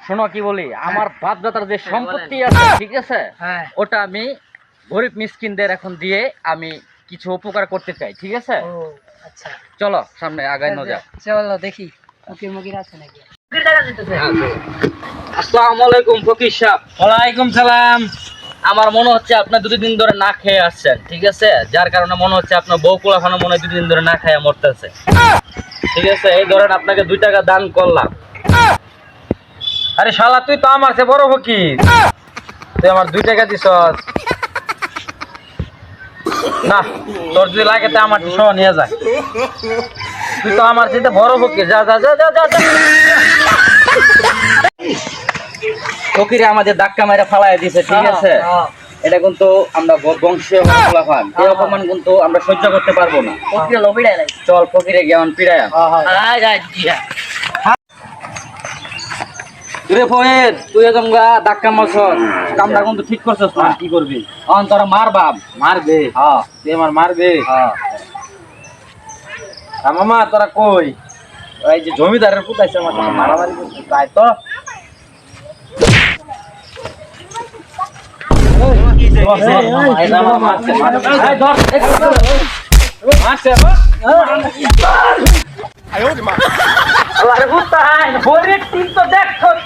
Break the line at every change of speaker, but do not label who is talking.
শোনো কি বলি, আমার বাপদাদার যে সম্পত্তি আছে ঠিক আছে, ওটা আমি গরিব মিসকিনদের এখন দিয়ে আমি কিছু উপকার করতে চাই, ঠিক আছে?
আচ্ছা
চলো সামনে আগায় না যাক।
চলো দেখি ফকির মকির আছে নাকি।
আসসালামু আলাইকুম ফকির সাহেব।
ওয়ালাইকুম সালাম।
আমার মনে হচ্ছে আপনার দুদিন ধরে না খেয়ে আসছেন, ঠিক আছে? যার কারণে মনে হচ্ছে আপনার বউ পোলাফানো মনে হয় দুদিন ধরে না খেয়ে মরতেছে, ঠিক আছে? এই ধরেন আপনাকে 2 টাকা দান করলাম।
আরে শালা তুই তো আমার চেয়ে বড় ফকির, তুই আমার 2 টাকা দিছস না? তোর যদি লাগে তো আমার সহ নিয়ে যায়, তুই তো আমার চেয়ে বড় ফকির। যা যা যা যা যা যা।
ফকিরে আমাদের ধাক্কা মেরে ফালায় দিছে, ঠিক আছে? এটা কিন্তু আমরা বংশীয় পোলাফান, এই অপমান কিন্তু আমরা সহ্য করতে পারবো না।
ফকির লবিড়াই নাই।
চল ফকিরে জ্ঞান পিড়ায়। রে ফয়েদ, তুই একদম ধাক্কা মারছস, কামটা কিন্তু ঠিক করছস না।
কি করবি?
অন তোরা মার বাপ।
মারবে?
হ্যাঁ
তুই আমার মারবে?
হ্যাঁ।
মামা তোরা কই? এই যে জমিদারের পুতাইছে আমার সাথে মারামারি করতে, তাই তো
আল্লাহ রে বুঝতাই, হরির টিম তো দেখছস,